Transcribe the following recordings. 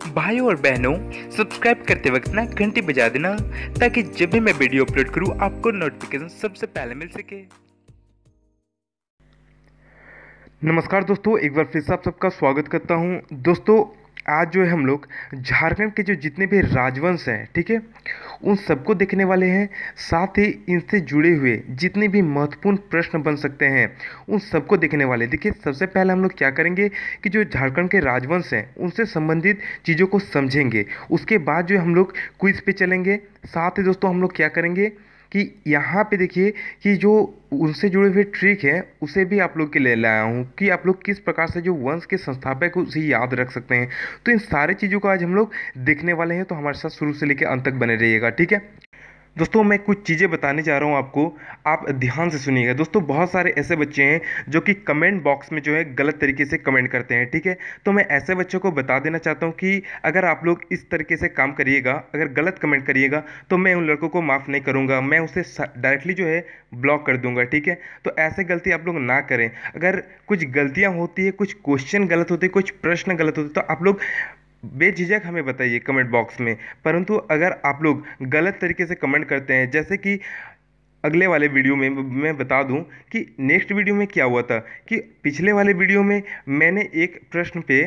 भाइयों और बहनों, सब्सक्राइब करते वक्त ना घंटी बजा देना ताकि जब भी मैं वीडियो अपलोड करूं आपको नोटिफिकेशन सबसे पहले मिल सके। नमस्कार दोस्तों, एक बार फिर से आप सबका स्वागत करता हूं। दोस्तों, आज जो है हम लोग झारखंड के जो जितने भी राजवंश हैं, ठीक है, उन सबको देखने वाले हैं। साथ ही इनसे जुड़े हुए जितने भी महत्वपूर्ण प्रश्न बन सकते हैं उन सबको देखने वाले। देखिए, सबसे पहले हम लोग क्या करेंगे कि जो झारखंड के राजवंश हैं उनसे संबंधित चीज़ों को समझेंगे। उसके बाद जो हम लोग क्विज पे चलेंगे। साथ ही दोस्तों हम लोग क्या करेंगे कि यहाँ पे देखिए कि जो उनसे जुड़े हुए ट्रिक हैं उसे भी आप लोग के लिए लाया हूँ कि आप लोग किस प्रकार से जो वंश के संस्थापक है उसे याद रख सकते हैं। तो इन सारी चीज़ों को आज हम लोग देखने वाले हैं, तो हमारे साथ शुरू से लेकर अंत तक बने रहिएगा, ठीक है। दोस्तों, मैं कुछ चीज़ें बताने जा रहा हूँ आपको, आप ध्यान से सुनिएगा। दोस्तों, बहुत सारे ऐसे बच्चे हैं जो कि कमेंट बॉक्स में जो है गलत तरीके से कमेंट करते हैं, ठीक है। तो मैं ऐसे बच्चों को बता देना चाहता हूँ कि अगर आप लोग इस तरीके से काम करिएगा, अगर गलत कमेंट करिएगा तो मैं उन लड़कों को माफ़ नहीं करूँगा, मैं उसे डायरेक्टली जो है ब्लॉक कर दूंगा, ठीक है। तो ऐसे गलती आप लोग ना करें। अगर कुछ गलतियाँ होती है, कुछ क्वेश्चन गलत होते, कुछ प्रश्न गलत होते, तो आप लोग बेझिझक हमें बताइए कमेंट बॉक्स में। परंतु अगर आप लोग गलत तरीके से कमेंट करते हैं, जैसे कि अगले वाले वीडियो में मैं बता दूं कि नेक्स्ट वीडियो में क्या हुआ था कि पिछले वाले वीडियो में मैंने एक प्रश्न पे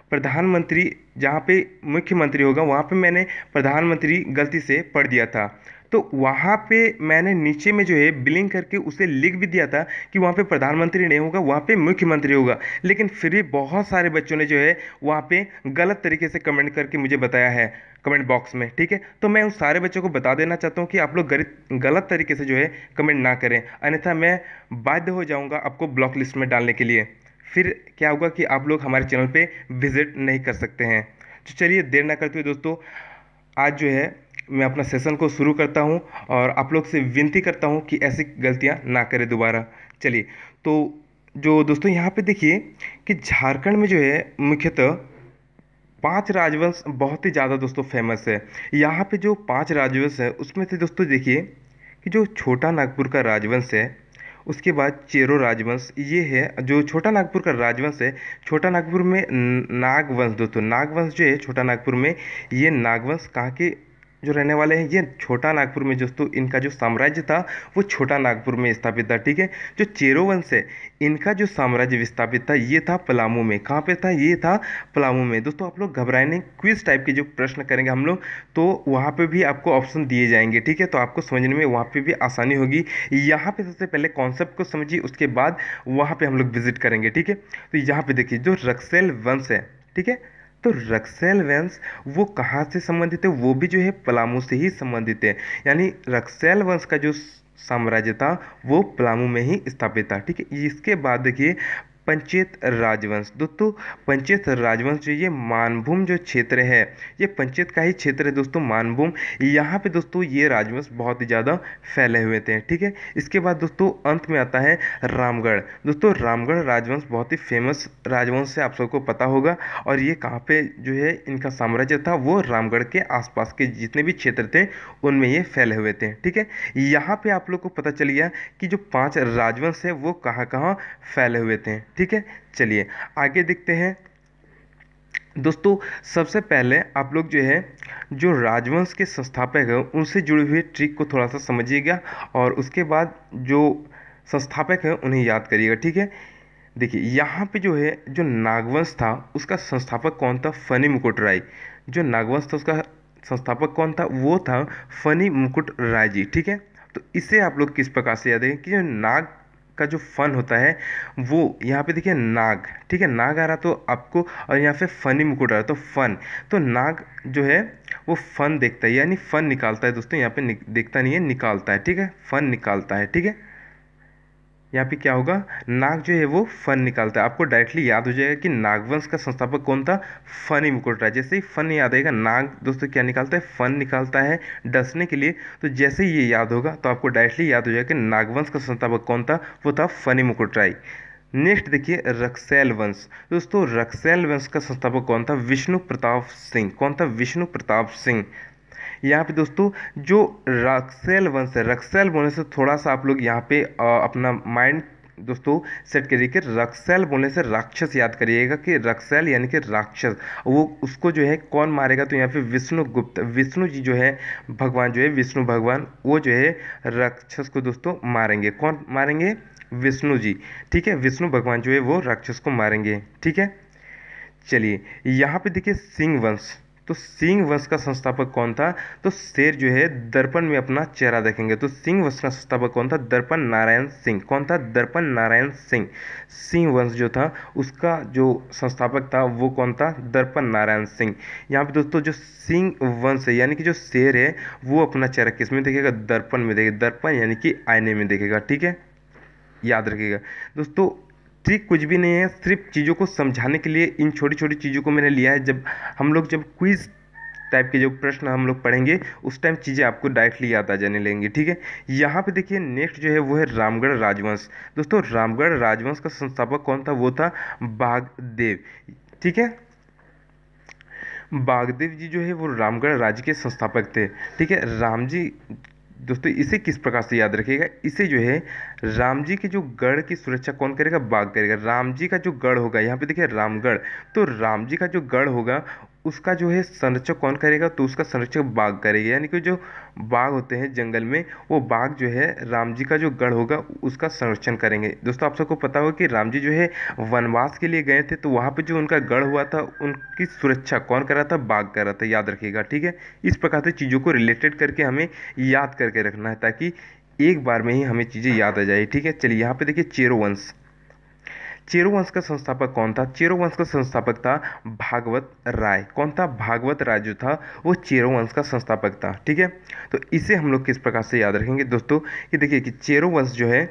प्रधानमंत्री, जहाँ पे मुख्यमंत्री होगा वहाँ पे मैंने प्रधानमंत्री गलती से पढ़ दिया था। तो वहाँ पे मैंने नीचे में जो है बिलिंग करके उसे लिख भी दिया था कि वहाँ पे प्रधानमंत्री नहीं होगा, वहाँ पे मुख्यमंत्री होगा। लेकिन फिर भी बहुत सारे बच्चों ने जो है वहाँ पे गलत तरीके से कमेंट करके मुझे बताया है कमेंट बॉक्स में, ठीक है। तो मैं उन सारे बच्चों को बता देना चाहता हूँ कि आप लोग गलत तरीके से जो है कमेंट ना करें, अन्यथा मैं बाध्य हो जाऊँगा आपको ब्लॉक लिस्ट में डालने के लिए। फिर क्या होगा कि आप लोग हमारे चैनल पे विजिट नहीं कर सकते हैं। तो चलिए देर ना करते हुए दोस्तों, आज जो है मैं अपना सेशन को शुरू करता हूं और आप लोग से विनती करता हूं कि ऐसी गलतियां ना करें दोबारा। चलिए, तो जो दोस्तों यहाँ पे देखिए कि झारखंड में जो है मुख्यतः 5 राजवंश बहुत ही ज़्यादा दोस्तों फेमस है। यहाँ पे जो 5 राजवंश है उसमें से दोस्तों देखिए कि जो छोटा नागपुर का राजवंश है, उसके बाद चेरो राजवंश, ये है जो छोटा नागपुर का राजवंश है। छोटा नागपुर में नागवंश, दोस्तों नागवंश जो है छोटा नागपुर में, ये नागवंश कहाँ के जो रहने वाले हैं, ये छोटा नागपुर में दोस्तों इनका जो साम्राज्य था वो छोटा नागपुर में स्थापित था, ठीक है। जो चेरो वंश है इनका जो साम्राज्य विस्थापित था ये था पलामू में। कहाँ पे था? ये था पलामू में। दोस्तों आप लोग घबराए नहीं, क्विज टाइप के जो प्रश्न करेंगे हम लोग तो वहाँ पे भी आपको ऑप्शन दिए जाएंगे, ठीक है। तो आपको समझने में वहाँ पे भी आसानी होगी। यहाँ पे सबसे पहले कॉन्सेप्ट को समझिए, उसके बाद वहाँ पे हम लोग विजिट करेंगे, ठीक है। तो यहाँ पे देखिए जो रक्सेल वंश है, ठीक है, तो रक्सेल वंश वो कहाँ से संबंधित है? वो भी जो है पलामू से ही संबंधित है। यानी रक्सेल वंश का जो साम्राज्य था वो पलामू में ही स्थापित था, ठीक है। इसके बाद देखिए पंचेत राजवंश। दोस्तों पंचेत राजवंश जो ये मानभूम जो क्षेत्र है, ये पंचेत का ही क्षेत्र है दोस्तों, मानभूम। यहाँ पे दोस्तों ये राजवंश बहुत ही ज़्यादा फैले हुए थे, ठीक है। इसके बाद दोस्तों अंत में आता है रामगढ़। दोस्तों रामगढ़ राजवंश बहुत ही फेमस राजवंश है, आप सबको पता होगा। और ये कहाँ पे जो है इनका साम्राज्य था, वो रामगढ़ के आसपास के जितने भी क्षेत्र थे उनमें ये फैले हुए थे, ठीक है। यहाँ पे आप लोग को पता चल गया कि जो 5 राजवंश है वो कहाँ कहाँ फैले हुए थे, ठीक है। चलिए आगे देखते हैं दोस्तों। सबसे पहले आप लोग जो है जो राजवंश के संस्थापक हैं उनसे जुड़े हुए ट्रिक को थोड़ा सा समझिएगा और उसके बाद जो संस्थापक हैं उन्हें याद करिएगा, ठीक है। देखिए यहाँ पे जो है जो नागवंश था उसका संस्थापक कौन था? फनी मुकुट राय। जो नागवंश था उसका संस्थापक कौन था? वो था फनी मुकुट राय जी, ठीक है। तो इसे आप लोग किस प्रकार से याद है कि जो नाग का जो फन होता है वो यहाँ पे देखिए नाग, ठीक है, नाग आ रहा तो आपको, और यहाँ पे फनी मुकुट आ रहा तो फन। तो नाग जो है वो फन देखता है, यानी फन निकालता है दोस्तों, यहाँ पे देखता नहीं है, निकालता है, ठीक है, फन निकालता है, ठीक है। यहाँ पे क्या होगा? नाग जो है वो फन निकालता है। आपको डायरेक्टली याद हो जाएगा कि नागवंश का संस्थापक कौन था? फनी मुकुट राय। जैसे ही फन याद आएगा, नाग दोस्तों क्या निकालता है? फन निकालता है डसने के लिए। तो जैसे ही ये याद होगा तो आपको डायरेक्टली याद हो जाएगा कि नागवंश का संस्थापक कौन था? वो था फनी मुकुट राय। नेक्स्ट देखिए रक्सेल वंश। दोस्तों रक्सेल वंश का संस्थापक कौन था? विष्णु प्रताप सिंह। कौन था? विष्णु प्रताप सिंह। यहाँ पे दोस्तों जो रक्सेल वंश है, रक्सेल बोलने से थोड़ा सा आप लोग यहाँ पे अपना माइंड दोस्तों सेट करिए कि रक्सैल बोलने से राक्षस याद करिएगा कि रक्सैल यानी कि राक्षस, वो उसको जो है कौन मारेगा, तो यहाँ पे विष्णुगुप्त, विष्णु जी जो है भगवान, जो है विष्णु भगवान, वो जो है राक्षस को दोस्तों मारेंगे। कौन मारेंगे? विष्णु जी। ठीक है, विष्णु भगवान जो है वो राक्षस को मारेंगे। ठीक है, चलिए यहाँ पे देखिए सिंह वंश, तो सिंह वंश का संस्थापक कौन था? तो शेर जो है दर्पण में अपना चेहरा देखेंगे, तो सिंह वंश का संस्थापक कौन था? दर्पण नारायण सिंह। कौन था? दर्पण नारायण सिंह। सिंह वंश जो था उसका जो संस्थापक था वो कौन था? दर्पण नारायण सिंह। यहाँ पे दोस्तों जो सिंह वंश है यानी कि जो शेर है वो अपना चेहरा किस में देखेगा? दर्पण में देखेगा। दर्पण यानी कि आईने में देखेगा। ठीक है, याद रखिएगा दोस्तों। ट्रिक कुछ भी नहीं है, सिर्फ चीज़ों को समझाने के लिए इन छोटी छोटी चीज़ों को मैंने लिया है। जब हम लोग जब क्विज टाइप के जो प्रश्न हम लोग पढ़ेंगे उस टाइम चीज़ें आपको डायरेक्टली याद आ जाने लगेंगी। ठीक है, यहाँ पे देखिए नेक्स्ट जो है वो है रामगढ़ राजवंश। दोस्तों रामगढ़ राजवंश का संस्थापक कौन था? वो था बागदेव। ठीक है, बागदेव जी जो है वो रामगढ़ राज्य के संस्थापक थे। ठीक है, राम जी, दोस्तों इसे किस प्रकार से याद रखिएगा, इसे जो है राम जी के जो गढ़ की सुरक्षा कौन करेगा? बाघ करेगा। राम जी का जो गढ़ होगा, यहाँ पे देखिए रामगढ़, तो राम जी का जो गढ़ होगा उसका जो है संरक्षक कौन करेगा? तो उसका संरक्षक बाघ करेगा। यानी कि जो बाघ होते हैं जंगल में, वो बाघ जो है राम जी का जो गढ़ होगा उसका संरक्षण करेंगे। दोस्तों आप सबको पता होगा कि राम जी जो है वनवास के लिए गए थे, तो वहाँ पे जो उनका गढ़ हुआ था उनकी सुरक्षा कौन कर रहा था? बाघ कर रहा था। याद रखिएगा। ठीक है, इस प्रकार से चीज़ों को रिलेटेड करके हमें याद करके रखना है ताकि एक बार में ही हमें चीज़ें याद आ जाए। ठीक है, चलिए यहाँ पे देखिए चेरो वंश। चेरो वंश का संस्थापक कौन था? चेरो वंश का संस्थापक था भागवत राय। कौन था? भागवत राय जो था वो चेरो वंश का संस्थापक था। ठीक है, तो इसे हम लोग किस प्रकार से याद रखेंगे दोस्तों कि देखिए कि चेरो वंश जो है,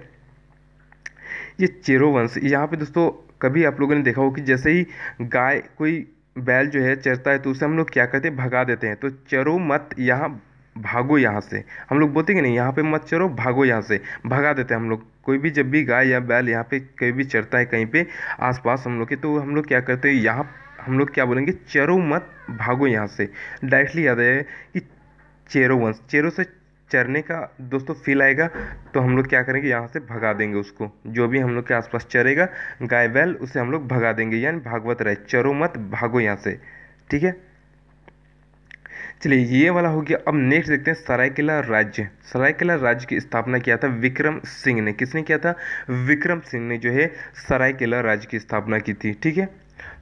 ये चेरो वंश, यहाँ पे दोस्तों कभी आप लोगों ने देखा हो कि जैसे ही गाय, कोई बैल जो है चरता है तो उसे हम लोग क्या करते हैं? भगा देते हैं। तो चरो मत, यहाँ भागो यहाँ से, हम लोग बोलते हैं कि नहीं, यहाँ पे मत चरो, भागो यहाँ से, भगा देते हैं हम लोग। कोई भी जब भी गाय या बैल यहाँ पे कहीं भी चरता है कहीं पे आसपास हम लोग के, तो हम लोग क्या करते हैं? यहाँ हम लोग क्या बोलेंगे? चरो मत, भागो यहाँ से। डायरेक्टली याद आएगा कि चेरो वंश, चेरो से चरने का दोस्तों फील आएगा, तो हम लोग क्या करेंगे? यहाँ से भगा देंगे उसको, जो भी हम लोग के आसपास चरेगा गाय बैल उसे हम लोग भगा देंगे। यानी भागवत राय, चरो मत, भागो यहाँ से। ठीक है, चलिए ये वाला हो गया। अब नेक्स्ट देखते हैं सरायकेला राज्य। सरायकेला राज्य की स्थापना किया था विक्रम सिंह ने। किसने किया था? विक्रम सिंह ने जो है सरायकेला राज्य की स्थापना की थी। ठीक है,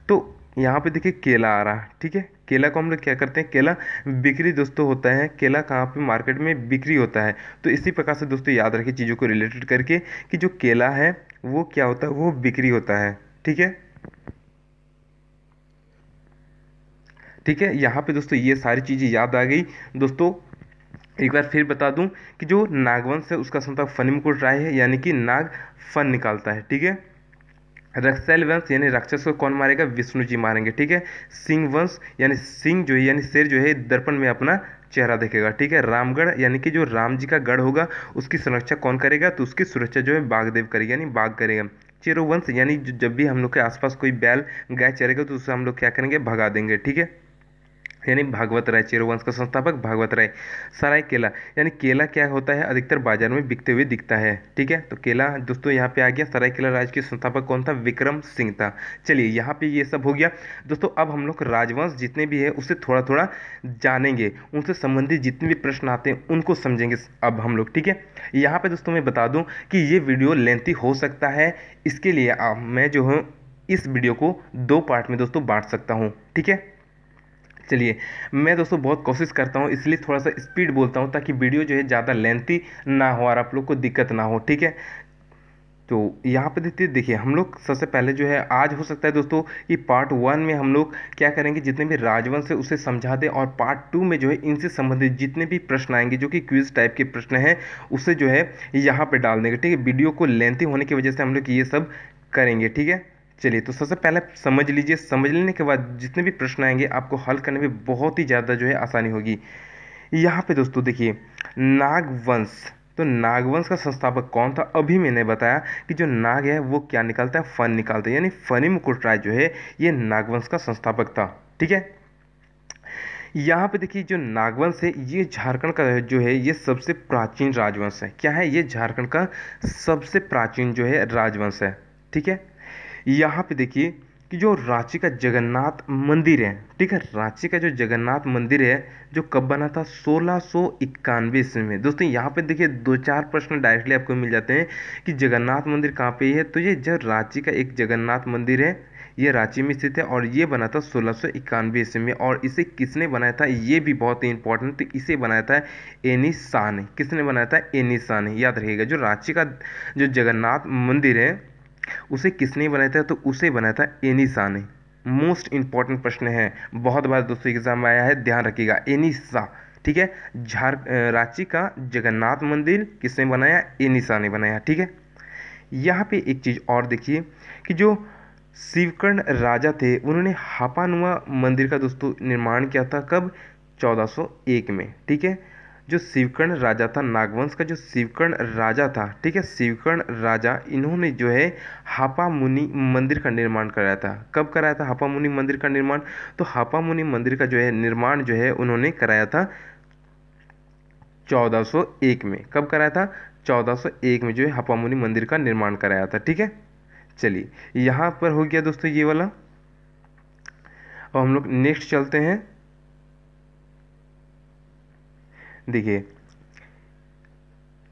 तो यहाँ पे देखिए केला आ रहा। ठीक है, केला को हम लोग क्या करते हैं? केला बिक्री दोस्तों होता है, केला कहाँ पे? मार्केट में बिक्री होता है। तो इसी प्रकार से दोस्तों याद रखिए चीज़ों को रिलेटेड करके कि जो केला है वो क्या होता है? वो बिक्री होता है। ठीक है, ठीक है, यहाँ पे दोस्तों ये सारी चीज़ें याद आ गई। दोस्तों एक बार फिर बता दूं कि जो नागवंश है उसका संस्थापक फनीमुकुट राय है, यानी कि नाग फन निकालता है। ठीक है, रक्सैल वंश यानी राक्षस को कौन मारेगा? विष्णु जी मारेंगे। ठीक है, सिंह वंश यानी सिंह जो है यानी शेर जो है दर्पण में अपना चेहरा देखेगा। ठीक है, रामगढ़ यानी कि जो राम जी का गढ़ होगा उसकी सुरक्षा कौन करेगा? तो उसकी सुरक्षा जो है बागदेव करेगा, यानी बाघ करेगा। चेरो वंश यानी जब भी हम लोग के आसपास कोई बैल गाय चरेगा तो उसे हम लोग क्या करेंगे? भगा देंगे। ठीक है, यानी भागवत राय, चेरो वंश का संस्थापक भागवत राय। सरायकेला यानी केला क्या होता है? अधिकतर बाजार में बिकते हुए दिखता है। ठीक है, तो केला दोस्तों यहाँ पे आ गया। सरायकेला राज्य के संस्थापक कौन था? विक्रम सिंह था। चलिए यहाँ पे ये सब हो गया दोस्तों। अब हम लोग राजवंश जितने भी है उससे थोड़ा थोड़ा जानेंगे, उनसे संबंधित जितने भी प्रश्न आते हैं उनको समझेंगे अब हम लोग। ठीक है, यहाँ पे दोस्तों मैं बता दूँ कि ये वीडियो लेंथी हो सकता है, इसके लिए मैं जो हूँ इस वीडियो को 2 पार्ट में दोस्तों बांट सकता हूँ। ठीक है, चलिए मैं दोस्तों बहुत कोशिश करता हूँ, इसलिए थोड़ा सा स्पीड बोलता हूँ ताकि वीडियो जो है ज़्यादा लेंथी ना हो और आप लोग को दिक्कत ना हो। ठीक है, तो यहाँ पे देखिए हम लोग सबसे पहले जो है आज हो सकता है दोस्तों कि पार्ट 1 में हम लोग क्या करेंगे, जितने भी राजवंश है उसे समझा दें, और पार्ट 2 में जो है इनसे संबंधित जितने भी प्रश्न आएंगे जो कि क्विज टाइप के प्रश्न हैं उसे जो है यहाँ पे डाल देंगे। ठीक है, वीडियो को लेंथी होने की वजह से हम लोग ये सब करेंगे। ठीक है, चलिए तो सबसे पहले समझ लीजिए, समझ लेने के बाद जितने भी प्रश्न आएंगे आपको हल करने में बहुत ही ज़्यादा जो है आसानी होगी। यहाँ पे दोस्तों देखिए नागवंश, तो नागवंश का संस्थापक कौन था? अभी मैंने बताया कि जो नाग है वो क्या निकालता है? फन निकालता है, यानी फनी मुकुट राय जो है ये नागवंश का संस्थापक था। ठीक है, यहाँ पे देखिए जो नागवंश है ये झारखंड का जो है ये सबसे प्राचीन राजवंश है। क्या है? ये झारखंड का सबसे प्राचीन जो है राजवंश है। ठीक है। यहाँ पे देखिए कि जो रांची का जगन्नाथ मंदिर है, ठीक है, रांची का जो जगन्नाथ मंदिर है जो कब बना था? 1691 ईस्वी में। दोस्तों यहाँ पे देखिए दो चार प्रश्न डायरेक्टली आपको मिल जाते हैं कि जगन्नाथ मंदिर कहाँ पे है। तो ये जो रांची का एक जगन्नाथ मंदिर है ये रांची में स्थित है और ये बना था 1691 ईस्वी में। और इसे किसने बनाया था ये भी बहुत ही इंपॉर्टेंट, तो इसे बनाया था एनी शाह ने। किसने बनाया था? एनी शाह ने। याद रखिएगा जो रांची का जो जगन्नाथ मंदिर है उसे किसने बनाया था? तो उसे बनाया था एनी शाह ने। मोस्ट इंपॉर्टेंट प्रश्न है, बहुत बार दोस्तों एग्जाम में आया है, ध्यान रखिएगा। एनी शाह, ठीक है। रांची का जगन्नाथ मंदिर किसने बनाया? एनी शाह ने बनाया। ठीक है। यहाँ पे एक चीज़ और देखिए कि जो शिवकर्ण राजा थे उन्होंने हापानुमा मंदिर का दोस्तों निर्माण किया था कब? 1401 में। ठीक है। जो शिवकर्ण राजा था, नागवंश का जो शिवकर्ण राजा था, ठीक है, शिवकर्ण राजा, इन्होंने जो है हापा मुनि मंदिर का निर्माण कराया था। कब कराया था हापा मुनि मंदिर का निर्माण? तो हापा मुनि मंदिर का जो है निर्माण जो है उन्होंने कराया था 1401 में। कब कराया था? 1401 में जो है हापा मुनि मंदिर का निर्माण कराया था। ठीक है। चलिए यहाँ पर हो गया दोस्तों ये वाला। अब हम लोग नेक्स्ट चलते हैं। देखिए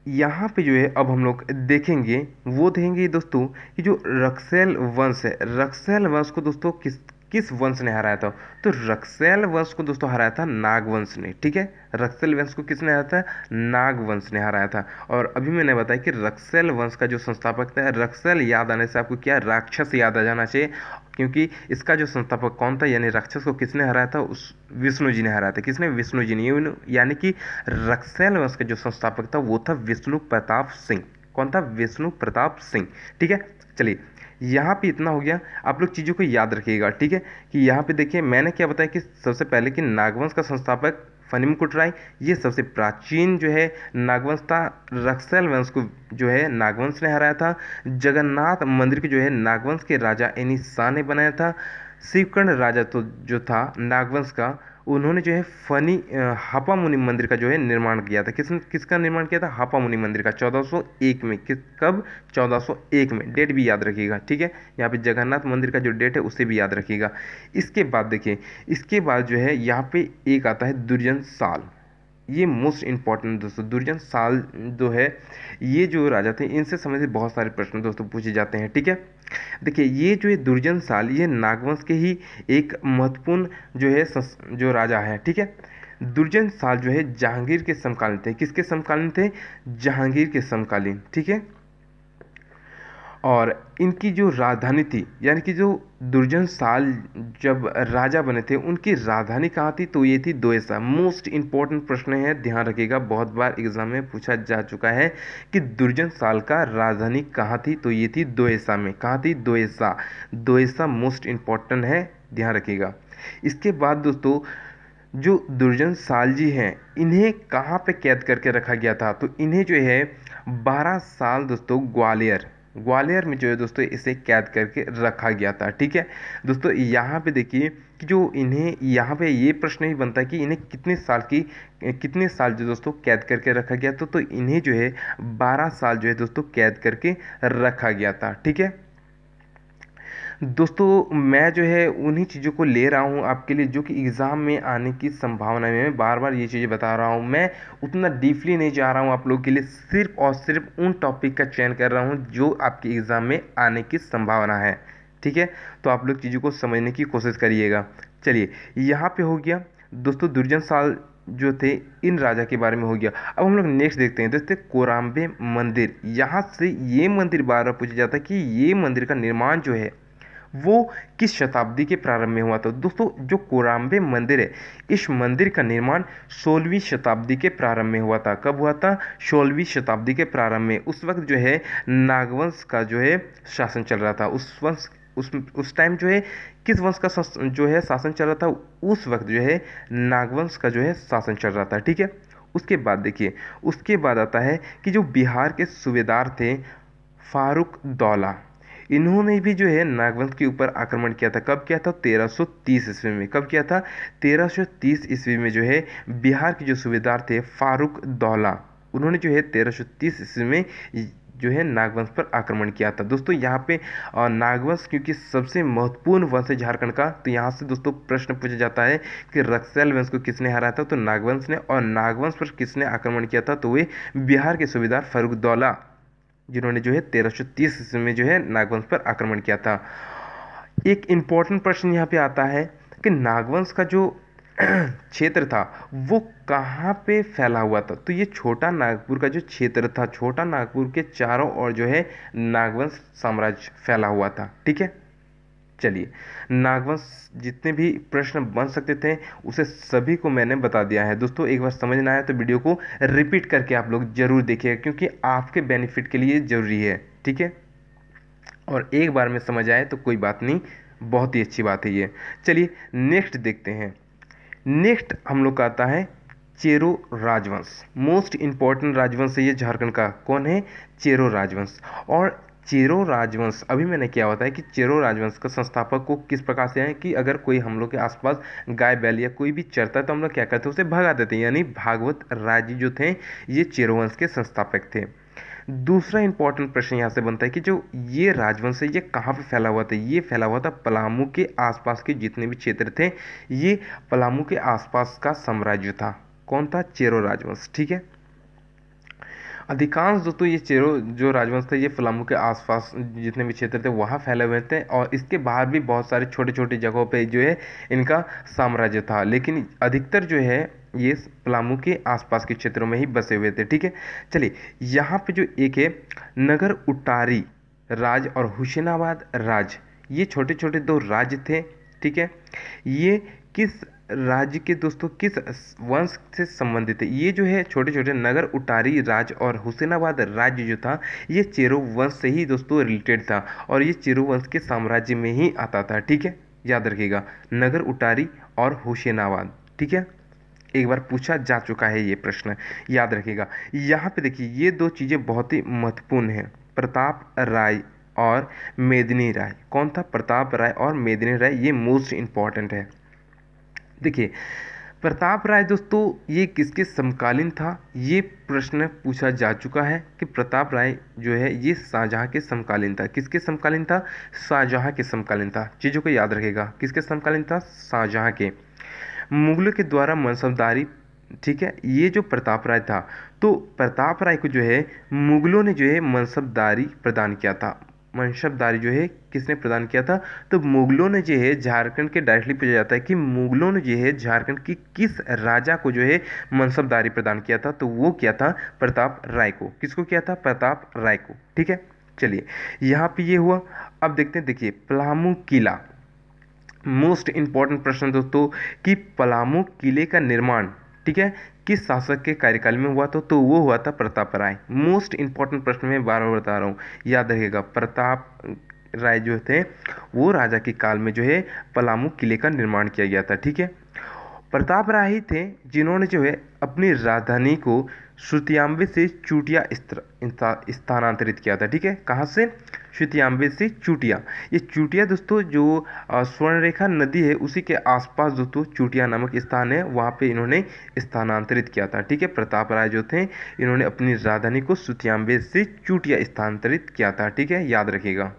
यहाँ पे जो है अब हम लोग देखेंगे वो देखेंगे दोस्तों कि जो रक्सैल वंश है, रक्सैल वंश को दोस्तों किस किस वंश ने हराया था? तो रक्सैल वंश को दोस्तों हराया था नागवंश ने। ठीक है। रक्सैल वंश को किसने हराया था? नागवंश ने हराया था। और अभी मैंने बताया कि रक्सैल वंश का जो संस्थापक था, रक्सैल याद आने से आपको क्या राक्षस याद आ जाना चाहिए, क्योंकि इसका जो संस्थापक कौन था, यानी राक्षस को किसने हराया था? उस विष्णु जी ने हराया था। किसने? विष्णु जी ने। यानी कि रक्सैल वंश का जो संस्थापक था वो था विष्णु प्रताप सिंह। कौन था? विष्णु प्रताप सिंह। ठीक है। चलिए यहाँ पे इतना हो गया, आप लोग चीज़ों को याद रखिएगा। ठीक है। कि यहाँ पे देखिए मैंने क्या बताया कि सबसे पहले कि नागवंश का संस्थापक फनीमकुट राय, ये सबसे प्राचीन जो है नागवंश था। रक्सैल वंश को जो है नागवंश ने हराया था। जगन्नाथ मंदिर के जो है नागवंश के राजा एनी शाह ने बनाया था। शिवकर्ण राजा तो जो था नागवंश का, उन्होंने जो है हापा मुनि मंदिर का जो है निर्माण किया था। किसका निर्माण किया था? हापा मुनि मंदिर का 1401 में। कब? 1401 में। डेट भी याद रखिएगा। ठीक है। यहाँ पे जगन्नाथ मंदिर का जो डेट है उसे भी याद रखिएगा। इसके बाद देखिए, इसके बाद जो है यहाँ पे एक आता है दुर्जन साल। ये मोस्ट इंपॉर्टेंट दोस्तों, दुर्जन साल जो है ये जो राजा थे इनसे संबंधित बहुत सारे प्रश्न दोस्तों पूछे जाते हैं। ठीक है। देखिए ये जो है दुर्जन साल, ये नागवंश के ही एक महत्वपूर्ण जो है जो राजा है। ठीक है। दुर्जन साल जो है जहांगीर के समकालीन थे। किसके समकालीन थे? जहांगीर के समकालीन। ठीक है। और इनकी जो राजधानी थी, यानी कि जो दुर्जन साल जब राजा बने थे उनकी राजधानी कहाँ थी? तो ये थी दोयसा। मोस्ट इंपॉर्टेंट प्रश्न है, ध्यान रखिएगा, बहुत बार एग्जाम में पूछा जा चुका है कि दुर्जन साल का राजधानी कहाँ थी? तो ये थी दोयसा में। कहाँ थी? दोयसा। दोयसा मोस्ट इंपॉर्टेंट है, ध्यान रखिएगा। इसके बाद दोस्तों जो दुर्जन साल जी हैं इन्हें कहाँ पे कैद करके रखा गया था? तो इन्हें जो है 12 साल दोस्तों ग्वालियर में जो है दोस्तों इसे कैद करके रखा गया था। ठीक है। दोस्तों यहाँ पे देखिए कि जो इन्हें यहाँ पे ये प्रश्न ही बनता है कि इन्हें कितने साल जो दोस्तों कैद करके रखा गया था? तो इन्हें जो है 12 साल जो है दोस्तों कैद करके रखा गया था। ठीक है। दोस्तों मैं जो है उन्हीं चीज़ों को ले रहा हूँ आपके लिए जो कि एग्ज़ाम में आने की संभावना है। मैं बार बार ये चीज़ें बता रहा हूँ, मैं उतना डीपली नहीं जा रहा हूँ आप लोगों के लिए, सिर्फ और सिर्फ उन टॉपिक का चयन कर रहा हूँ जो आपके एग्ज़ाम में आने की संभावना है। ठीक है। तो आप लोग चीज़ों को समझने की कोशिश करिएगा। चलिए यहाँ पे हो गया दोस्तों दुर्जन साल जो थे इन राजा के बारे में हो गया। अब हम लोग नेक्स्ट देखते हैं दोस्तों कोराम्बे मंदिर। यहाँ से ये मंदिर बार बार पूछा जाता है कि ये मंदिर का निर्माण जो है वो किस शताब्दी के प्रारंभ में हुआ था? दोस्तों जो कोराम्बे मंदिर है इस मंदिर का निर्माण 16वीं शताब्दी के प्रारंभ में हुआ था। कब हुआ था? 16वीं शताब्दी के प्रारंभ में। उस वक्त जो है नागवंश का जो है शासन चल रहा था। उस टाइम जो है किस वंश का जो है शासन चल रहा था? उस वक्त जो है नागवंश का जो है शासन चल रहा था। ठीक है। उसके बाद देखिए, उसके बाद आता है कि जो बिहार के सूबेदार थे फारूक दौला, इन्होंने भी जो है नागवंश के ऊपर आक्रमण किया था। कब किया था? 1330 ईस्वी में। कब किया था? 1330 ईस्वी में जो है बिहार के जो सूबेदार थे फारूक दौला, उन्होंने जो है 1330 ईस्वी में जो है नागवंश पर आक्रमण किया था। दोस्तों यहाँ पे नागवंश क्योंकि सबसे महत्वपूर्ण वंश है झारखंड का, तो यहाँ से दोस्तों प्रश्न पूछा जाता है कि रक्सैल वंश को किसने हराया था? तो नागवंश ने। और नागवंश पर किसने आक्रमण किया था? तो वे बिहार के सूबेदार फारूक दौला, जिन्होंने जो है 1330 ईस्वी में जो है नागवंश पर आक्रमण किया था। एक इम्पॉर्टेंट प्रश्न यहाँ पे आता है कि नागवंश का जो क्षेत्र था वो कहाँ पे फैला हुआ था? तो ये छोटा नागपुर का जो क्षेत्र था, छोटा नागपुर के चारों ओर जो है नागवंश साम्राज्य फैला हुआ था। ठीक है, चलिए नागवंश जितने भी प्रश्न बन सकते थे उसे सभी को मैंने बता दिया है। दोस्तों एक बार समझ ना आया तो वीडियो को रिपीट करके आप लोग जरूर देखिएगा, क्योंकि आपके बेनिफिट के लिए ज़रूरी है। ठीक है, और एक बार में समझ आए तो कोई बात नहीं, बहुत ही अच्छी बात है ये। चलिए नेक्स्ट देखते हैं। नेक्स्ट हम लोग का आता है चेरो राजवंश। मोस्ट इंपॉर्टेंट राजवंश है ये झारखंड का। कौन है? चेरो राजवंश। और चेरो राजवंश, अभी मैंने क्या बताया कि चेरो राजवंश का संस्थापक को किस प्रकार से है कि अगर कोई हम लोग के आसपास गाय बैल या कोई भी चरता है तो हम लोग क्या करते हैं? उसे भगा देते हैं। यानी भागवत राज जो थे ये चेरो वंश के संस्थापक थे। दूसरा इंपॉर्टेंट प्रश्न यहाँ से बनता है कि जो ये राजवंश है ये कहाँ पे फैला हुआ था? ये फैला हुआ था पलामू के आसपास के जितने भी क्षेत्र थे, ये पलामू के आसपास का साम्राज्य था। कौन था? चेरो राजवंश। ठीक है, अधिकांश दोस्तों ये चेरो जो राजवंश था ये पलामू के आसपास जितने भी क्षेत्र थे वहाँ फैले हुए थे, और इसके बाहर भी बहुत सारे छोटे छोटे जगहों पे जो है इनका साम्राज्य था, लेकिन अधिकतर जो है ये पलामू के आसपास के क्षेत्रों में ही बसे हुए थे। ठीक है, चलिए यहाँ पे जो एक है नगर उटारी राज और हुसैनाबाद राज, ये छोटे छोटे दो राज्य थे। ठीक है, ये किस राज्य के दोस्तों किस वंश से संबंधित है? ये जो है छोटे छोटे नगर उटारी राज और हुसैनाबाद राज्य जो था ये चेरो वंश से ही दोस्तों रिलेटेड था, और ये चेरो वंश के साम्राज्य में ही आता था। ठीक है, याद रखिएगा नगर उटारी और हुसैनाबाद। ठीक है, एक बार पूछा जा चुका है ये प्रश्न, याद रखिएगा। यहाँ पे देखिए ये दो चीज़ें बहुत ही महत्वपूर्ण हैं, प्रताप राय और मेदिनी राय। कौन था? प्रताप राय और मेदिनी राय, ये मोस्ट इंपॉर्टेंट है। देखिए प्रताप राय दोस्तों ये किसके समकालीन था? ये प्रश्न पूछा जा चुका है कि प्रताप राय जो है ये शाहजहां के समकालीन था। किसके समकालीन था? शाहजहां के समकालीन था। चीज़ों को याद रखेगा, किसके समकालीन था? शाहजहां के। मुगलों के द्वारा मनसबदारी, ठीक है, ये जो प्रताप राय था, तो प्रताप राय को जो है मुगलों ने जो है मनसबदारी प्रदान किया था। मनसबदारी जो है किसने प्रदान किया था? तो मुगलों ने जो है झारखंड के, डायरेक्टली पूछा जाता है कि मुगलों ने जो है झारखंड की किस राजा को जो है मनसबदारी प्रदान किया था? तो वो क्या था? प्रताप राय को। किसको किया था? प्रताप राय को। ठीक है, चलिए यहाँ पे ये हुआ। अब देखते हैं, देखिए पलामू किला, मोस्ट इंपॉर्टेंट प्रश्न दोस्तों कि पलामू किले का निर्माण, ठीक है, किस शासक के कार्यकाल में हुआ था? तो वो हुआ था प्रताप राय। मोस्ट इंपॉर्टेंट प्रश्न मैं बार बार बता रहा हूँ, याद रखिएगा। प्रताप राय जो थे वो राजा के काल में जो है पलामू किले का निर्माण किया गया था। ठीक है, प्रताप राय ही थे जिन्होंने जो है अपनी राजधानी को श्रुतियाम्बे से चूटिया स्थानांतरित किया था। ठीक है, कहाँ से? श्रुतियाम्बे से चूटिया। ये चूटिया दोस्तों जो स्वर्णरेखा नदी है उसी के आसपास दोस्तों चूटिया नामक स्थान है, वहाँ पे इन्होंने स्थानांतरित किया था। ठीक है, प्रताप राय जो थे इन्होंने अपनी राजधानी को श्रुतियाम्बे से चूटिया स्थानांतरित किया था। ठीक है, याद रखिएगा।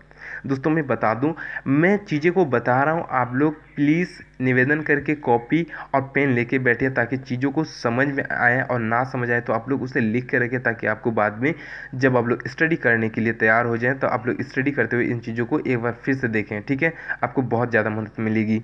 दोस्तों मैं बता दूं, मैं चीज़ें को बता रहा हूं, आप लोग प्लीज़ निवेदन करके कॉपी और पेन लेके बैठे ताकि चीज़ों को समझ में आए, और ना समझ आए तो आप लोग उसे लिख के रखें ताकि आपको बाद में जब आप लोग स्टडी करने के लिए तैयार हो जाएं तो आप लोग स्टडी करते हुए इन चीज़ों को एक बार फिर से देखें। ठीक है, आपको बहुत ज़्यादा मदद मिलेगी।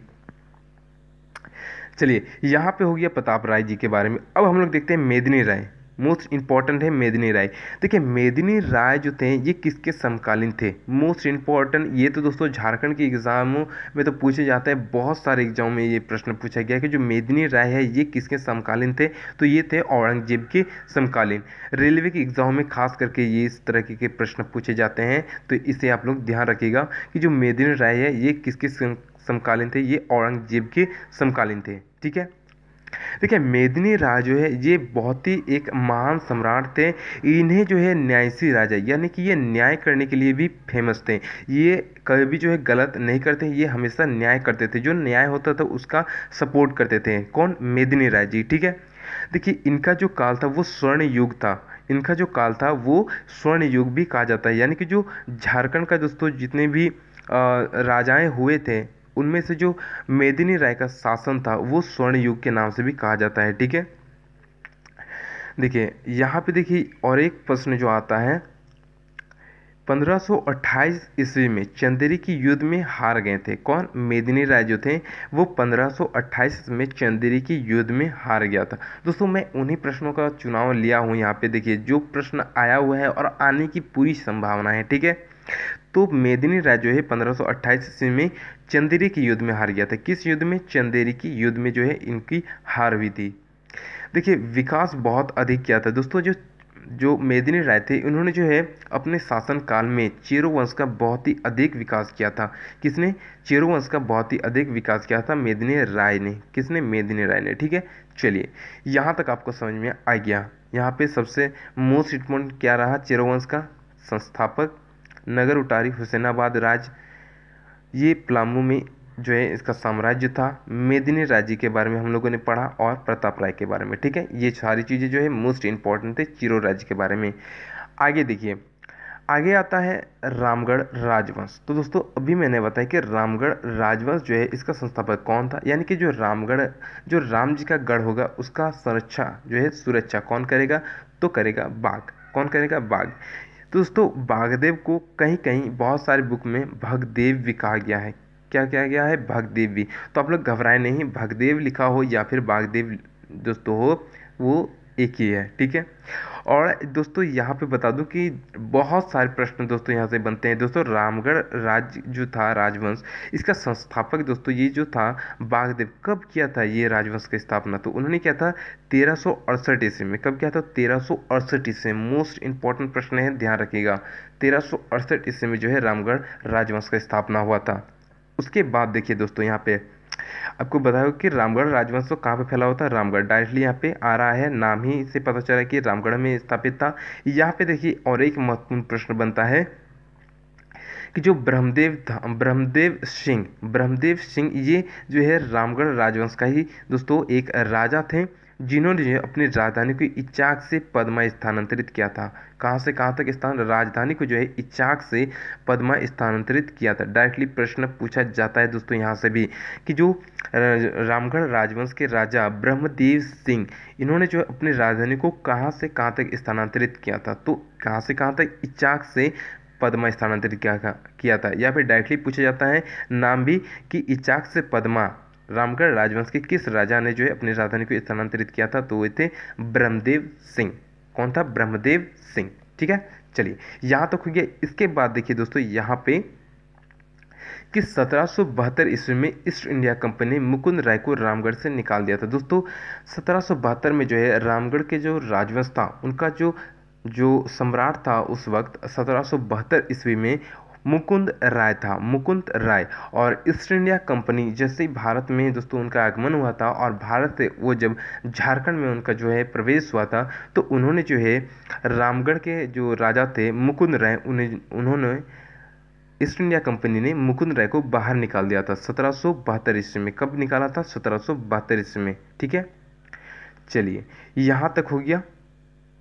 चलिए यहाँ पे हो गया प्रताप राय जी के बारे में। अब हम लोग देखते हैं मेदिनी राय। मोस्ट इंपॉर्टेंट है मेदिनी राय। देखिए मेदिनी राय जो थे ये किसके समकालीन थे? मोस्ट इंपॉर्टेंट, ये तो दोस्तों झारखंड के एग्जामों में तो पूछे जाता है, बहुत सारे एग्जाम में ये प्रश्न पूछा गया कि जो मेदिनी राय है ये किसके समकालीन थे? तो ये थे औरंगजेब के समकालीन। रेलवे के एग्जाम में खास करके ये इस तरह के प्रश्न पूछे जाते हैं, तो इसे आप लोग ध्यान रखिएगा कि जो मेदिनी राय है ये किसके समकालीन थे? ये औरंगजेब के समकालीन थे। ठीक है, देखिए मेदिनी राज जो है ये बहुत ही एक महान सम्राट थे। इन्हें जो है न्यायसी राजा, यानी कि ये न्याय करने के लिए भी फेमस थे। ये कभी भी जो है गलत नहीं करते, ये हमेशा न्याय करते थे, जो न्याय होता था उसका सपोर्ट करते थे। कौन? मेदिनी राय जी, ठीक है। देखिए इनका जो काल था वो स्वर्ण युग था, इनका जो काल था वो स्वर्ण युग भी कहा जाता है। यानी कि जो झारखंड का दोस्तों जितने भी राजाएं हुए थे उनमें से जो मेदिनी राय का शासन था वो स्वर्ण युग के नाम से भी कहा जाता है, ठीक है। देखिए यहाँ पे देखिए और एक प्रश्न जो आता है, 1528 ईस्वी में चंदेरी की युद्ध में हार गए थे। कौन? मेदिनी राय जो थे वो 1528 में चंदेरी की युद्ध में हार गया था। दोस्तों मैं उन्हीं प्रश्नों का चुनाव लिया हूँ यहाँ पे, देखिए जो प्रश्न आया हुआ है और आने की पूरी संभावना है, ठीक है। तो मेदिनी राय जो है 1528 ईस्वी में चंदेरी की युद्ध में हार गया था। किस युद्ध में? चंदेरी की युद्ध में जो है इनकी हार हुई थी। देखिए विकास बहुत अधिक किया था दोस्तों। जो जो मेदिनी राय थे उन्होंने जो है अपने शासन काल में चेरो वंश का बहुत ही अधिक विकास किया था। किसने? चेरो वंश का बहुत ही अधिक विकास किया था मेदिनी राय ने। किसने? मेदिनी राय ने, ठीक है। चलिए यहाँ तक आपको समझ में आ गया। यहाँ पे सबसे मोस्ट इम्पोर्टेंट क्या रहा? चेरो वंश का संस्थापक, नगर उटारी हुसैनाबाद राज, ये पलामू में जो है इसका साम्राज्य था। मेदिनी राय जी के बारे में हम लोगों ने पढ़ा और प्रताप राय के बारे में, ठीक है। ये सारी चीज़ें जो है मोस्ट इंपॉर्टेंट थे चेरो राज्य के बारे में। आगे देखिए, आगे आता है रामगढ़ राजवंश। तो दोस्तों अभी मैंने बताया कि रामगढ़ राजवंश जो है इसका संस्थापक कौन था, यानी कि जो रामगढ़, जो राम जी का गढ़ होगा उसका संरक्षा जो है सुरक्षा कौन करेगा? तो करेगा बाघ। कौन करेगा? बाघ। तो दोस्तों बागदेव को कहीं कहीं बहुत सारे बुक में भगदेव भी कहा गया है। क्या क्या गया है? भगदेव भी। तो आप लोग घबराए नहीं, भगदेव लिखा हो या फिर बागदेव दोस्तों हो वो एक ही है, ठीक है। और दोस्तों यहाँ पे बता दूं कि बहुत सारे प्रश्न दोस्तों यहाँ से बनते हैं। दोस्तों रामगढ़ राज्य जो था राजवंश, इसका संस्थापक दोस्तों ये जो था बागदेव, कब किया था ये राजवंश की स्थापना? तो उन्होंने किया था 1368 ईस्वी में। कब किया था? 1368 ईस्वी में। मोस्ट इंपॉर्टेंट प्रश्न है, ध्यान रखिएगा। 1368 ईस्वी में जो है रामगढ़ राजवंश का स्थापना हुआ था। उसके बाद देखिए दोस्तों यहाँ पे आपको बताया कि रामगढ़ राजवंश तो कहाँ पे फैला हुआ था? रामगढ़। डायरेक्टली यहाँ पे आ रहा है, नाम ही से पता चला कि रामगढ़ में स्थापित था। यहाँ पे देखिए और एक महत्वपूर्ण प्रश्न बनता है कि जो ब्रह्मदेव था, ब्रह्मदेव सिंह ये जो है रामगढ़ राजवंश का ही दोस्तों एक राजा थे, जिन्होंने जो है अपनी राजधानी को इच्चाक से पदमा स्थानांतरित किया था। कहाँ से कहाँ तक स्थान? राजधानी को जो है इच्चाक से पदमा स्थानांतरित किया था। डायरेक्टली प्रश्न पूछा जाता है दोस्तों यहाँ से भी कि जो रामगढ़ राजवंश के राजा ब्रह्मदेव सिंह, इन्होंने जो है अपनी राजधानी को कहाँ से कहाँ तक स्थानांतरित किया था? तो कहाँ से कहाँ तक? इच्चाक से पदमा स्थानांतरित किया था। या फिर डायरेक्टली पूछा जाता है नाम भी कि इच्चाक से पदमा रामगढ़ राजवंश के किस राजा ने जो है अपनी राजधानी को स्थानांतरित किया था? तो वे थे ब्रह्मदेव सिंह। कौन था? ब्रह्मदेव सिंह, ठीक है। चलिए यहाँ तक हो गया। इसके बाद देखिए दोस्तों यहाँ पे कि 1772 ईस्वी में ईस्ट इंडिया कंपनी ने मुकुंद राय को रामगढ़ से निकाल दिया था। दोस्तों 1772 में जो है रामगढ़ के जो राजवंश था उनका जो सम्राट था उस वक्त 1772 ईस्वी में मुकुंद राय था, मुकुंद राय। और ईस्ट इंडिया कंपनी जैसे ही भारत में दोस्तों उनका आगमन हुआ था और भारत से वो जब झारखंड में उनका जो है प्रवेश हुआ था, तो उन्होंने जो है रामगढ़ के जो राजा थे मुकुंद राय, उन्होंने ईस्ट इंडिया कंपनी ने मुकुंद राय को बाहर निकाल दिया था 1772 ईस्वी में। कब निकाला था? 1772 ईस्वी में, ठीक है। चलिए यहाँ तक हो गया।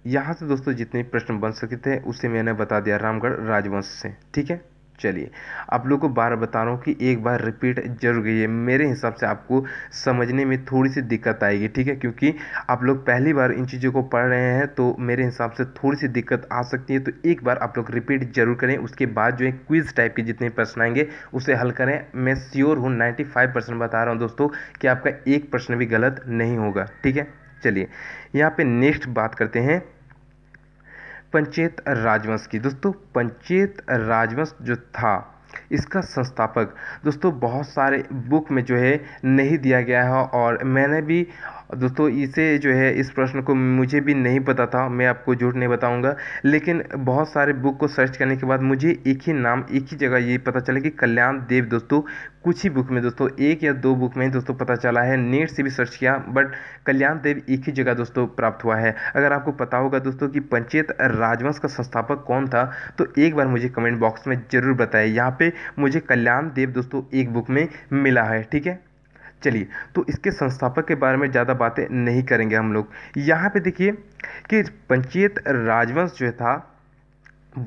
यहाँ से दोस्तों जितने प्रश्न बन सकते थे उसे मैंने बता दिया रामगढ़ राजवंश से, ठीक है। चलिए आप लोगों को बार बता रहा हूँ कि एक बार रिपीट जरूर कीजिए। मेरे हिसाब से आपको समझने में थोड़ी सी दिक्कत आएगी, ठीक है, क्योंकि आप लोग पहली बार इन चीज़ों को पढ़ रहे हैं तो मेरे हिसाब से थोड़ी सी दिक्कत आ सकती है। तो एक बार आप लोग रिपीट जरूर करें, उसके बाद जो है क्विज टाइप के जितने प्रश्न आएंगे उसे हल करें। मैं श्योर हूँ 95% बता रहा हूँ दोस्तों कि आपका एक प्रश्न भी गलत नहीं होगा, ठीक है। चलिए यहाँ पे नेक्स्ट बात करते हैं पंचेत राजवंश की। दोस्तों पंचेत राजवंश जो था इसका संस्थापक दोस्तों बहुत सारे बुक में जो है नहीं दिया गया है और मैंने भी दोस्तों इसे जो है, इस प्रश्न को मुझे भी नहीं पता था, मैं आपको झूठ नहीं बताऊंगा, लेकिन बहुत सारे बुक को सर्च करने के बाद मुझे एक ही नाम, एक ही जगह ये पता चला कि कल्याण देव। दोस्तों कुछ ही बुक में, दोस्तों एक या दो बुक में दोस्तों पता चला है, नेट से भी सर्च किया, बट कल्याण देव एक ही जगह दोस्तों प्राप्त हुआ है। अगर आपको पता होगा दोस्तों कि पंचेत राजवंश का संस्थापक कौन था, तो एक बार मुझे कमेंट बॉक्स में जरूर बताएं। यहाँ पे मुझे कल्याण देव दोस्तों एक बुक में मिला है, ठीक है। चलिए, तो इसके संस्थापक के बारे में ज़्यादा बातें नहीं करेंगे हम लोग। यहाँ पे देखिए कि पंचेत राजवंश जो था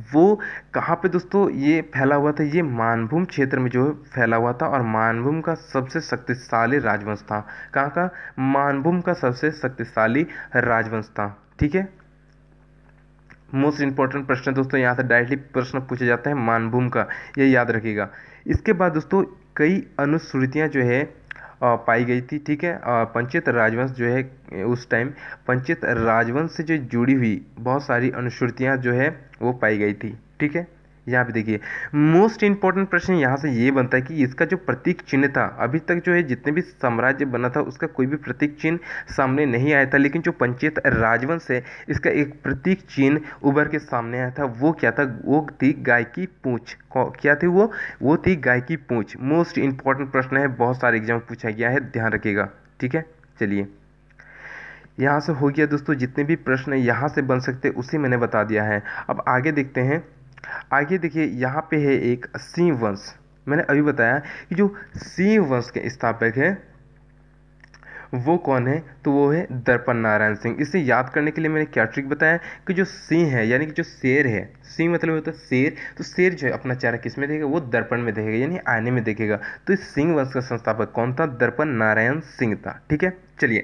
वो कहाँ पे दोस्तों ये फैला हुआ था, ये मानभूम क्षेत्र में जो है फैला हुआ था, और मानभूम का सबसे शक्तिशाली राजवंश था। कहाँ का? मानभूम का सबसे शक्तिशाली राजवंश था, ठीक है। मोस्ट इंपॉर्टेंट प्रश्न दोस्तों, यहाँ से डायरेक्टली प्रश्न पूछे जाते हैं मानभूम का, ये याद रखिएगा। इसके बाद दोस्तों कई अनुश्रुतियाँ जो है पाई गई थी, ठीक है। पंचेत राजवंश जो है, उस टाइम पंचेत राजवंश से जो जुड़ी हुई बहुत सारी अनुश्रुतियाँ जो है वो पाई गई थी, ठीक है। यहाँ पे देखिए मोस्ट इंपॉर्टेंट प्रश्न यहाँ से ये बनता है कि इसका जो प्रतीक चिन्ह था, अभी तक जो है जितने भी साम्राज्य बना था उसका कोई भी प्रतीक चिन्ह सामने नहीं आया था, लेकिन जो पंचेत राजवंश है इसका एक प्रतीक चिन्ह उभर के सामने आया था। वो क्या था? वो थी गाय की पूंछ। क्या थी वो थी गाय की पूंछ। मोस्ट इंपॉर्टेंट प्रश्न है, बहुत सारे एग्जाम में पूछा गया है, ध्यान रखिएगा, ठीक है। चलिए, यहाँ से हो गया दोस्तों, जितने भी प्रश्न यहाँ से बन सकते उसे मैंने बता दिया है। अब आगे देखते हैं। आगे देखिए, यहाँ पे है एक सिंह वंश। मैंने अभी बताया कि जो सिंह वंश के स्थापक है वो कौन है, तो वो है दर्पण नारायण सिंह। इसे याद करने के लिए मैंने क्या ट्रिक बताया कि जो सिंह है यानी कि जो शेर है, सिंह मतलब होता है शेर, तो शेर जो है अपना चेहरा किस में देखेगा? वो दर्पण में देखेगा, यानी आईने में देखेगा। तो इस सिंह वंश का संस्थापक कौन था? दर्पण नारायण सिंह था, ठीक है। चलिए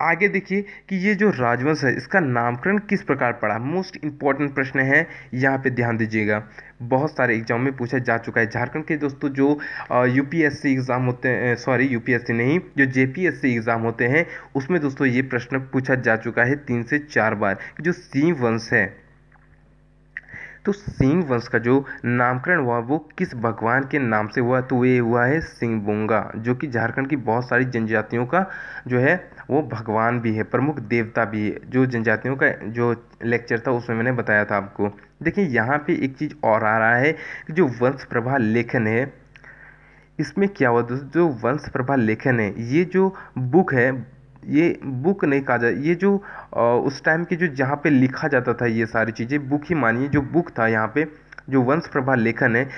आगे देखिए कि ये जो राजवंश है इसका नामकरण किस प्रकार पड़ा। मोस्ट इंपॉर्टेंट प्रश्न है, यहाँ पे ध्यान दीजिएगा, बहुत सारे एग्जाम में पूछा जा चुका है। झारखंड के दोस्तों जो यूपीएससी एग्ज़ाम होते हैं, सॉरी यूपीएससी नहीं, जो जेपीएससी एग्ज़ाम होते हैं उसमें दोस्तों ये प्रश्न पूछा जा चुका है 3 से 4 बार। जो सिंह वंश है, तो सिंह वंश का जो नामकरण हुआ वो किस भगवान के नाम से हुआ? तो ये हुआ है सिंहबोंगा, जो कि झारखंड की बहुत सारी जनजातियों का जो है वो भगवान भी है, प्रमुख देवता भी है। जो जनजातियों का जो लेक्चर था उसमें मैंने बताया था आपको। देखिए यहाँ पे एक चीज़ और आ रहा है कि जो वंश प्रभा लेखन है, इसमें क्या हुआ दोस्तों, जो वंश प्रभा लेखन है, ये जो बुक है, ये बुक नहीं कहा जाए, ये जो उस टाइम के जो जहाँ पे लिखा जाता था ये सारी चीज़ें, बुक ही मानिए, जो बुक था यहाँ पे जो वंश प्रभा लेखन है,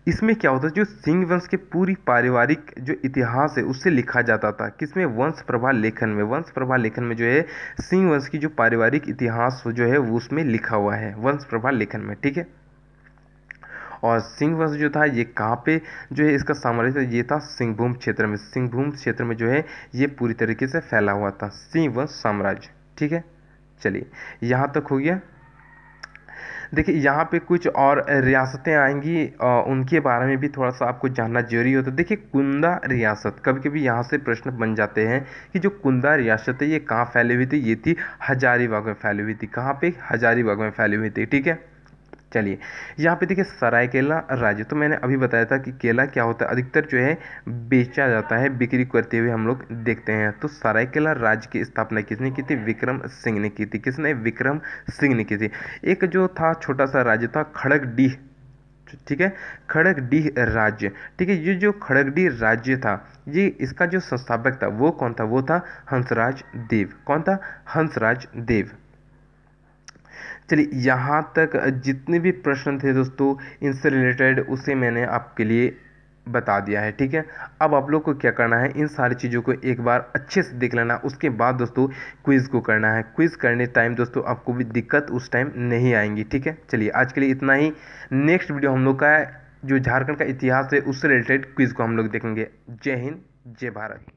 इसमें क्या होता है, जो सिंह वंश के पूरी पारिवारिक जो इतिहास है उससे लिखा जाता था। किसमें? वंश प्रभा लेखन में। वंश प्रभा लेखन में जो है सिंह वंश की जो पारिवारिक इतिहास जो है वो उसमें लिखा हुआ है वंश प्रभा लेखन में, ठीक है। और सिंह वंश जो था ये कहाँ पे जो है इसका साम्राज्य था, ये था सिंहभूम क्षेत्र में। सिंहभूम क्षेत्र में जो है ये पूरी तरीके से फैला हुआ था सिंह वंश साम्राज्य, ठीक है। चलिए यहाँ तक हो गया। देखिए यहाँ पे कुछ और रियासतें आएंगी, उनके बारे में भी थोड़ा सा आपको जानना जरूरी होता है। देखिए कुंदा रियासत, कभी कभी यहाँ से प्रश्न बन जाते हैं कि जो कुंदा रियासत है ये कहाँ फैली हुई थी? ये थी हजारीबाग में फैली हुई थी। कहाँ पे? हजारीबाग में फैली हुई थी, ठीक है। चलिए यहाँ पे देखिए सरायकेला राज्य, तो मैंने अभी बताया था कि केला क्या होता है, अधिकतर जो है बेचा जाता है, बिक्री करते हुए हम लोग देखते हैं। तो सरायकेला राज्य की स्थापना किसने की थी? विक्रम सिंह ने की थी। किसने? विक्रम सिंह ने की थी। एक जो था छोटा सा राज्य था खड़गडीह, ठीक है, खड़गडीह राज्य, ठीक है। ये जो खड़गडीह राज्य था, ये इसका जो संस्थापक था वो कौन था? वो था हंसराज देव। कौन था? हंसराज देव। चलिए यहाँ तक जितने भी प्रश्न थे दोस्तों इनसे रिलेटेड उसे मैंने आपके लिए बता दिया है, ठीक है। अब आप लोग को क्या करना है, इन सारी चीज़ों को एक बार अच्छे से देख लेना, उसके बाद दोस्तों क्विज़ को करना है। क्विज़ करने टाइम दोस्तों आपको भी दिक्कत उस टाइम नहीं आएंगी, ठीक है। चलिए आज के लिए इतना ही। नेक्स्ट वीडियो हम लोग का जो झारखंड का इतिहास है उससे रिलेटेड क्विज़ को हम लोग देखेंगे। जय हिंद, जय भारत।